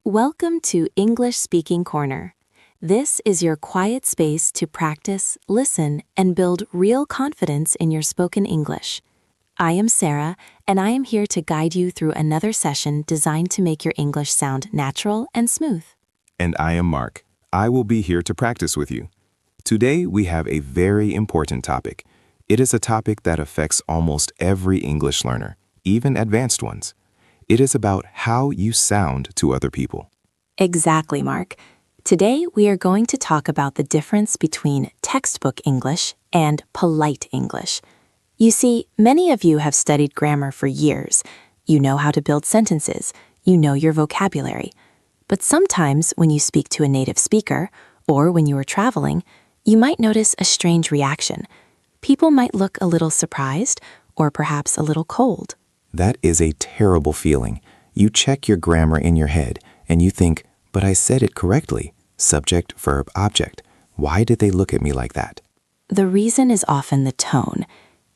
Welcome to English Speaking Corner. This is your quiet space to practice, listen, and build real confidence in your spoken English. I am Sarah, and I am here to guide you through another session designed to make your English sound natural and smooth. And I am Mark. I will be here to practice with you. Today we have a very important topic. It is a topic that affects almost every English learner, even advanced ones. It is about how you sound to other people. Exactly, Mark. Today we are going to talk about the difference between textbook English and polite English. You see, many of you have studied grammar for years. You know how to build sentences. You know your vocabulary. But sometimes when you speak to a native speaker, or when you are traveling, you might notice a strange reaction. People might look a little surprised, or perhaps a little cold. That is a terrible feeling. You check your grammar in your head, and you think, but I said it correctly. Subject, verb, object. Why did they look at me like that? The reason is often the tone.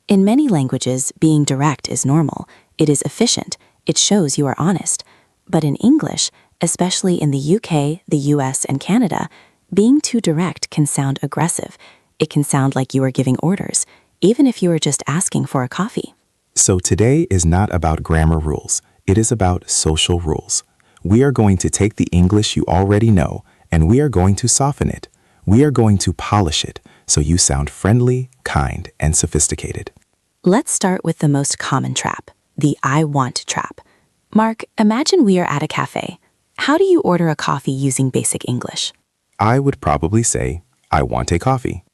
In many languages, being direct is normal. It is efficient. It shows you are honest. But in English, especially in the UK, the US, and Canada, being too direct can sound aggressive. It can sound like you are giving orders, even if you are just asking for a coffee. So today is not about grammar rules. It is about social rules. We are going to take the English you already know, and we are going to soften it. We are going to polish it so you sound friendly, kind, and sophisticated. Let's start with the most common trap, the I want trap. Mark, imagine we are at a cafe. How do you order a coffee using basic English? I would probably say, I want a coffee.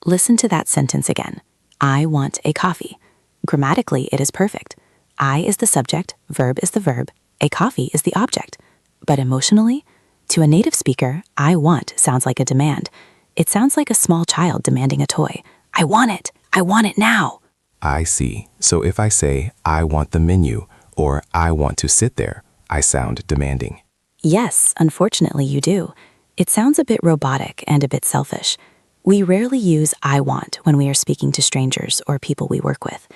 Listen to that sentence again. I want a coffee. Grammatically, it is perfect. I is the subject, verb is the verb, a coffee is the object. But emotionally, to a native speaker, I want sounds like a demand. It sounds like a small child demanding a toy. I want it. I want it now. I see. So if I say, I want the menu, or I want to sit there, I sound demanding. Yes, unfortunately you do. It sounds a bit robotic and a bit selfish. We rarely use I want when we are speaking to strangers or people we work with.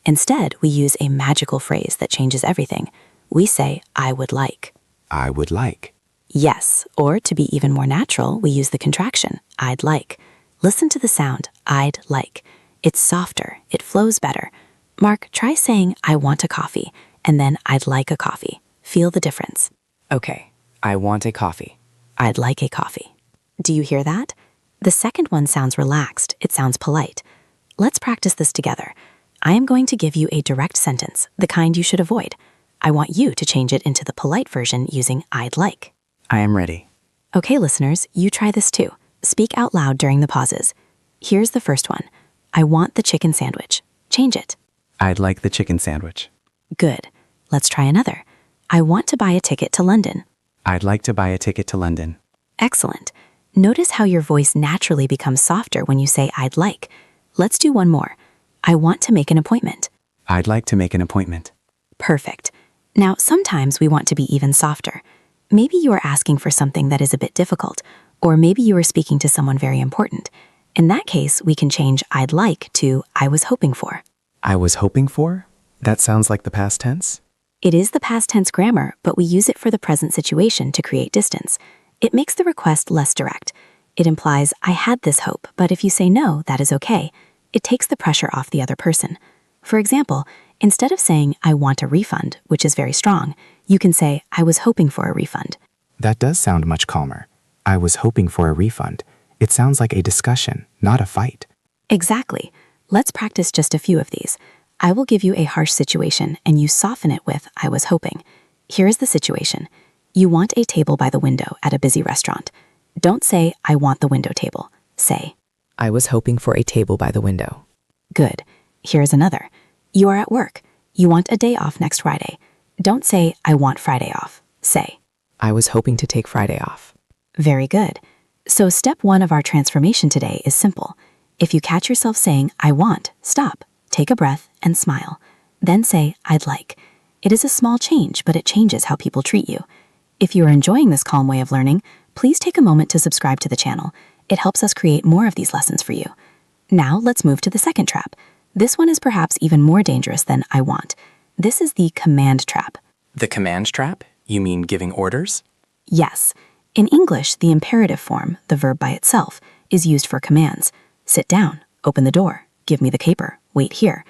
Instead, we use a magical phrase that changes everything. We say, I would like. I would like. Yes, or to be even more natural, we use the contraction, I'd like. Listen to the sound, I'd like. It's softer, it flows better. Mark, try saying, I want a coffee, and then I'd like a coffee. Feel the difference. Okay, I want a coffee. I'd like a coffee. Do you hear that? The second one sounds relaxed, it sounds polite. Let's practice this together. I am going to give you a direct sentence, the kind you should avoid. I want you to change it into the polite version using I'd like. I am ready. Okay, listeners, you try this too. Speak out loud during the pauses. Here's the first one. I want the chicken sandwich. Change it. I'd like the chicken sandwich. Good. Let's try another. I want to buy a ticket to London. I'd like to buy a ticket to London. Excellent. Notice how your voice naturally becomes softer when you say I'd like. Let's do one more. I want to make an appointment. I'd like to make an appointment. Perfect. Now, sometimes we want to be even softer. Maybe you are asking for something that is a bit difficult, or maybe you are speaking to someone very important. In that case, we can change I'd like to I was hoping for. I was hoping for? That sounds like the past tense. It is the past tense grammar, but we use it for the present situation to create distance. It makes the request less direct. It implies, I had this hope, but if you say no, that is okay. It takes the pressure off the other person. For example, instead of saying, I want a refund, which is very strong, you can say, I was hoping for a refund. That does sound much calmer. I was hoping for a refund. It sounds like a discussion, not a fight. Exactly. Let's practice just a few of these. I will give you a harsh situation, and you soften it with, I was hoping. Here is the situation. You want a table by the window at a busy restaurant. Don't say, I want the window table. Say, I was hoping for a table by the window. good. Here is another. You are at work. You want a day off next Friday. Don't say, I want Friday off. Say, I was hoping to take Friday off. very good. So step 1 of our transformation today is simple. If you catch yourself saying, I want, stop, take a breath, and smile. Then say, I'd like. It is a small change, but it changes how people treat you. If you are enjoying this calm way of learning, please take a moment to subscribe to the channel. It helps us create more of these lessons for you. Now let's move to the second trap. This one is perhaps even more dangerous than I want. This is the command trap. The command trap? You mean giving orders? Yes. In English, the imperative form, the verb by itself, is used for commands. Sit down, open the door, give me the paper, wait here.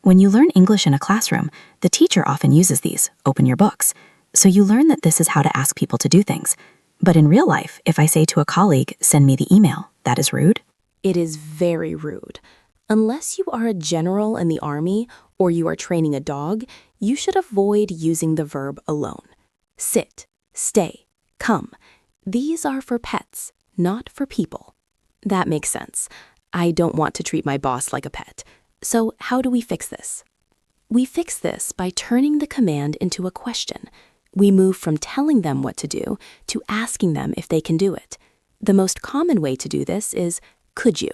When you learn English in a classroom, the teacher often uses these, open your books. So you learn that this is how to ask people to do things. But in real life, if I say to a colleague, send me the email, that is rude? It is very rude. Unless you are a general in the army or you are training a dog, you should avoid using the verb alone. Sit, stay, come. These are for pets, not for people. That makes sense. I don't want to treat my boss like a pet. So how do we fix this? We fix this by turning the command into a question. We move from telling them what to do to asking them if they can do it. The most common way to do this is, could you?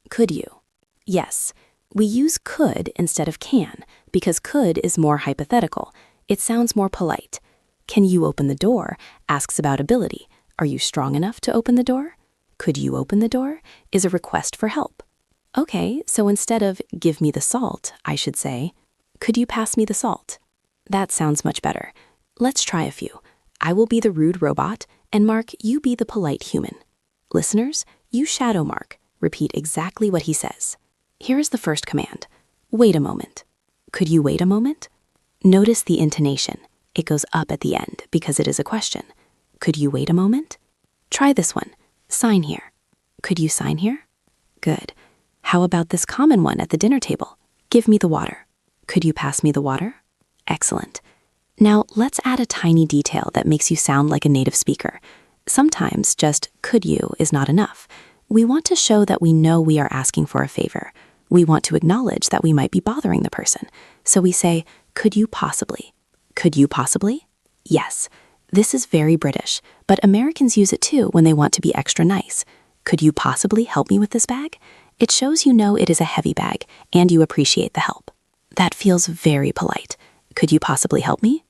Could you? Yes, we use could instead of can because could is more hypothetical. It sounds more polite. Can you open the door? Asks about ability. Are you strong enough to open the door? Could you open the door? Is a request for help. Okay, so instead of give me the salt, I should say, could you pass me the salt? That sounds much better. Let's try a few. I will be the rude robot, and Mark, you be the polite human. Listeners, you shadow Mark. Repeat exactly what he says. Here is the first command. Wait a moment. Could you wait a moment? Notice the intonation. It goes up at the end because it is a question. Could you wait a moment? Try this one. Sign here. Could you sign here? Good. How about this common one at the dinner table? Give me the water. Could you pass me the water? Excellent. Now let's add a tiny detail that makes you sound like a native speaker. Sometimes just could you is not enough. We want to show that we know we are asking for a favor. We want to acknowledge that we might be bothering the person. So we say, could you possibly? Could you possibly? Yes. This is very British, but Americans use it too when they want to be extra nice. Could you possibly help me with this bag? It shows you know it is a heavy bag and you appreciate the help. That feels very polite. Could you possibly help me?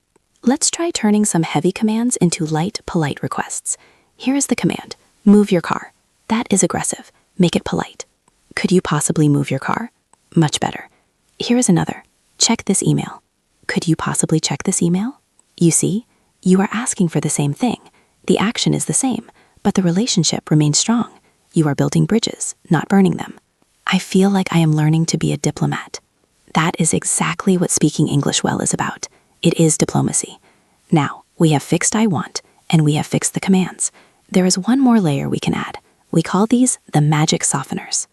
Let's try turning some heavy commands into light, polite requests. Here is the command, move your car. That is aggressive. Make it polite. Could you possibly move your car? Much better. Here is another. Check this email. Could you possibly check this email? You see, you are asking for the same thing. The action is the same, but the relationship remains strong. You are building bridges, not burning them. I feel like I am learning to be a diplomat. That is exactly what speaking English well is about. It is diplomacy. Now, we have fixed I want, and we have fixed the commands. There is one more layer we can add. We call these the magic softeners.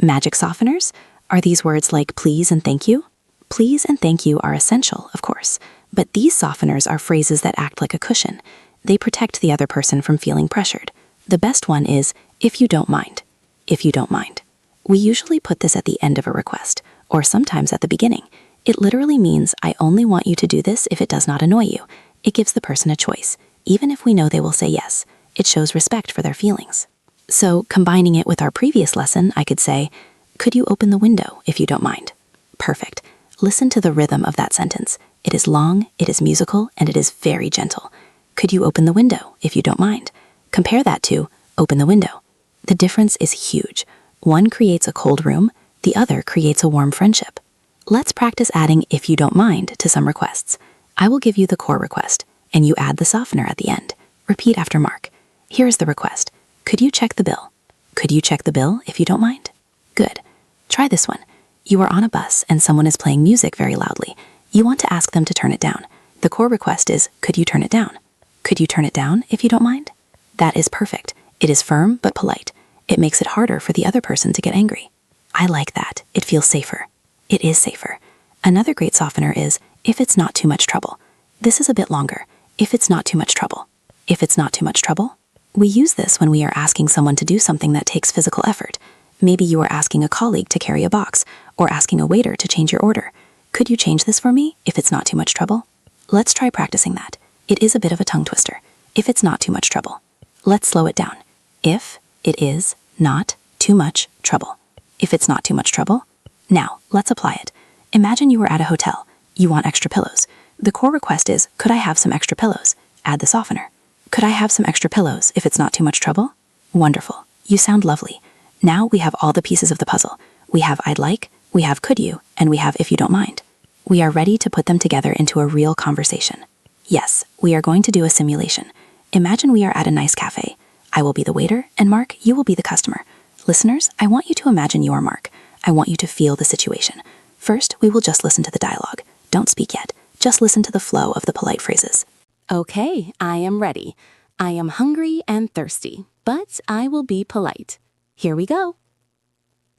Magic softeners? Are these words like please and thank you? Please and thank you are essential, of course, but these softeners are phrases that act like a cushion. They protect the other person from feeling pressured. The best one is, if you don't mind. If you don't mind. We usually put this at the end of a request, or sometimes at the beginning. It literally means I only want you to do this if it does not annoy you. It gives the person a choice, even if we know they will say yes. It shows respect for their feelings. So, combining it with our previous lesson, I could say, could you open the window if you don't mind? Perfect. Listen to the rhythm of that sentence. It is long, it is musical, and it is very gentle. Could you open the window if you don't mind? Compare that to open the window. The difference is huge. One creates a cold room, the other creates a warm friendship. Let's practice adding if you don't mind to some requests. I will give you the core request, and you add the softener at the end. Repeat after Mark. Here is the request. Could you check the bill? Could you check the bill if you don't mind? Good. Try this one. You are on a bus and someone is playing music very loudly. You want to ask them to turn it down. The core request is, could you turn it down? Could you turn it down if you don't mind? That is perfect. It is firm but polite. It makes it harder for the other person to get angry. I like that. It feels safer. It is safer. Another great softener is, if it's not too much trouble. This is a bit longer. If it's not too much trouble. If it's not too much trouble. We use this when we are asking someone to do something that takes physical effort. Maybe you are asking a colleague to carry a box, or asking a waiter to change your order. Could you change this for me if it's not too much trouble? Let's try practicing that. It is a bit of a tongue twister. If it's not too much trouble. Let's slow it down. If it is not too much trouble. If it's not too much trouble. Now, let's apply it. Imagine you are at a hotel. You want extra pillows. The core request is, could I have some extra pillows? Add the softener. Could I have some extra pillows if it's not too much trouble? Wonderful. You sound lovely. Now we have all the pieces of the puzzle. We have I'd like, we have could you, and we have if you don't mind. We are ready to put them together into a real conversation. Yes, we are going to do a simulation. Imagine we are at a nice cafe. I will be the waiter, and Mark, you will be the customer. Listeners, I want you to imagine you are Mark. I want you to feel the situation. First, we will just listen to the dialogue. Don't speak yet. Just listen to the flow of the polite phrases. Okay, I am ready. I am hungry and thirsty, but I will be polite. Here we go.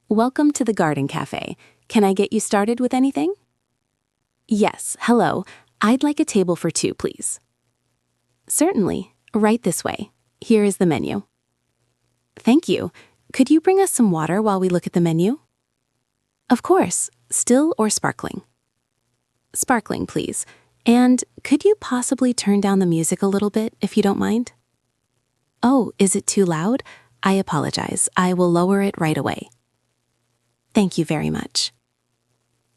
Welcome to the Garden Cafe. Can I get you started with anything? Yes, hello. I'd like a table for 2, please. Certainly. Right this way. Here is the menu. Thank you. Could you bring us some water while we look at the menu? Of course. Still or sparkling? Sparkling, please. And could you possibly turn down the music a little bit, if you don't mind? Oh, is it too loud? I apologize. I will lower it right away. Thank you very much.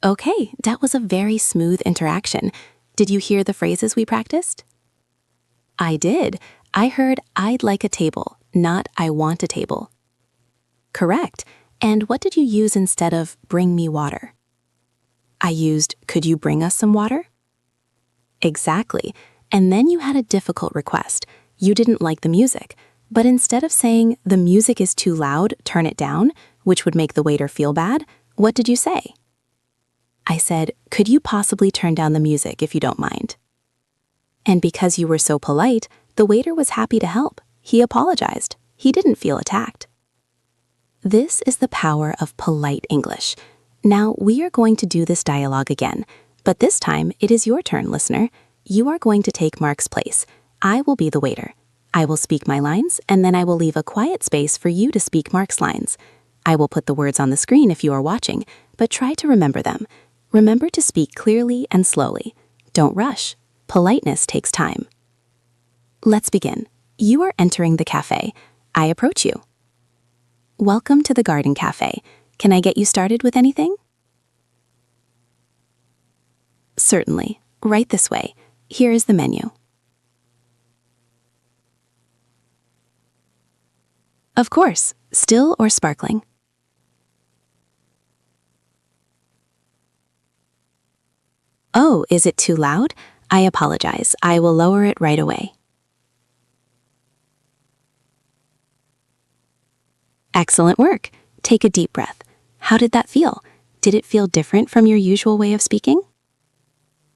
Okay, that was a very smooth interaction. Did you hear the phrases we practiced? I did. I heard I'd like a table, not I want a table. Correct. And what did you use instead of bring me water? I used could you bring us some water? Exactly. And then you had a difficult request. You didn't like the music. But instead of saying the music is too loud, turn it down, which would make the waiter feel bad, what did you say? I said, could you possibly turn down the music if you don't mind? And because you were so polite, the waiter was happy to help. He apologized. He didn't feel attacked. This is the power of polite English. Now we are going to do this dialogue again, but this time it is your turn, listener. You are going to take Mark's place. I will be the waiter. I will speak my lines, and then I will leave a quiet space for you to speak Mark's lines. I will put the words on the screen if you are watching, but try to remember them. Remember to speak clearly and slowly. Don't rush. Politeness takes time. Let's begin. You are entering the cafe. I approach you. Welcome to the Garden Cafe. Can I get you started with anything? Certainly. Right this way. Here is the menu. Of course. Still or sparkling? Oh, is it too loud? I apologize. I will lower it right away. Excellent work. Take a deep breath. How did that feel? Did it feel different from your usual way of speaking?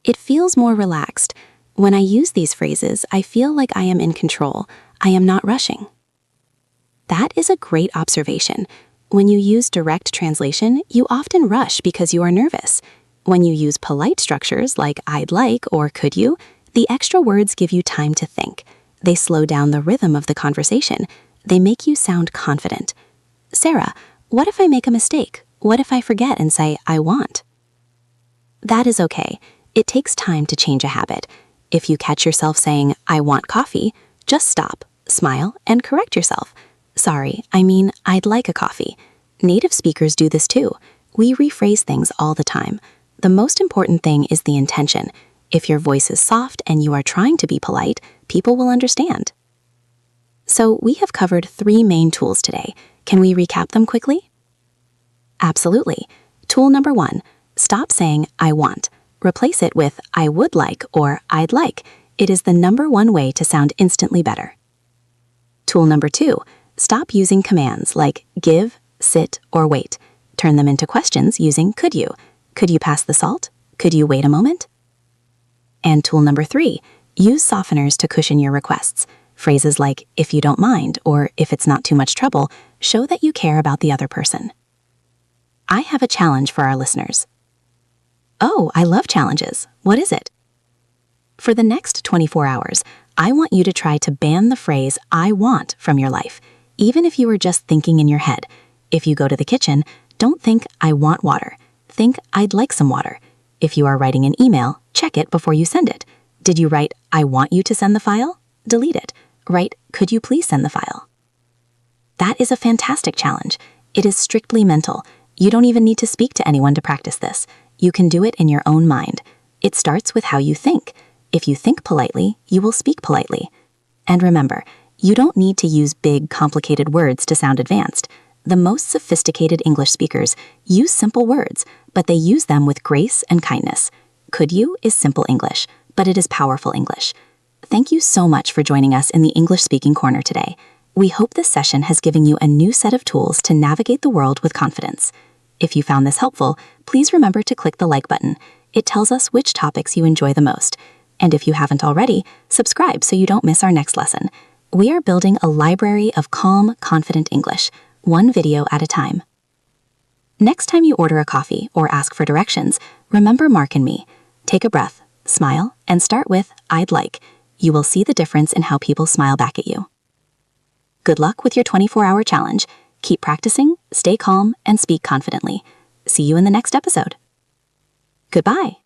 It feels more relaxed. When I use these phrases, I feel like I am in control. I am not rushing. That is a great observation. When you use direct translation, you often rush because you are nervous. When you use polite structures like I'd like or could you, the extra words give you time to think. They slow down the rhythm of the conversation. They make you sound confident. Sarah, what if I make a mistake? What if I forget and say, I want? That is okay. It takes time to change a habit. If you catch yourself saying, I want coffee, just stop, smile, and correct yourself. Sorry, I mean, I'd like a coffee. Native speakers do this too. We rephrase things all the time. The most important thing is the intention. If your voice is soft and you are trying to be polite, people will understand. So we have covered 3 main tools today. Can we recap them quickly? Absolutely. Tool number 1, stop saying I want. Replace it with I would like or I'd like. It is the number 1 way to sound instantly better. Tool number 2, stop using commands like give, sit, or wait. Turn them into questions using could you. Could you pass the salt? Could you wait a moment? And tool number 3, use softeners to cushion your requests. Phrases like if you don't mind or if it's not too much trouble show that you care about the other person. I have a challenge for our listeners. Oh, I love challenges. What is it? For the next 24 hours, I want you to try to ban the phrase I want from your life, even if you are just thinking in your head. If you go to the kitchen, don't think I want water. Think I'd like some water. If you are writing an email, check it before you send it. Did you write I want you to send the file? Delete it. Write could you please send the file? That is a fantastic challenge. It is strictly mental. You don't even need to speak to anyone to practice this. You can do it in your own mind. It starts with how you think. If you think politely, you will speak politely. And remember, you don't need to use big, complicated words to sound advanced. The most sophisticated English speakers use simple words, but they use them with grace and kindness. Could you is simple English, but it is powerful English. Thank you so much for joining us in the English Speaking Corner today. We hope this session has given you a new set of tools to navigate the world with confidence. If you found this helpful, please remember to click the like button. It tells us which topics you enjoy the most. And if you haven't already, subscribe so you don't miss our next lesson. We are building a library of calm, confident English, one video at a time. Next time you order a coffee or ask for directions, remember Mark and me. Take a breath, smile, and start with "I'd like." You will see the difference in how people smile back at you. Good luck with your 24-hour challenge. Keep practicing, stay calm, and speak confidently. See you in the next episode. Goodbye.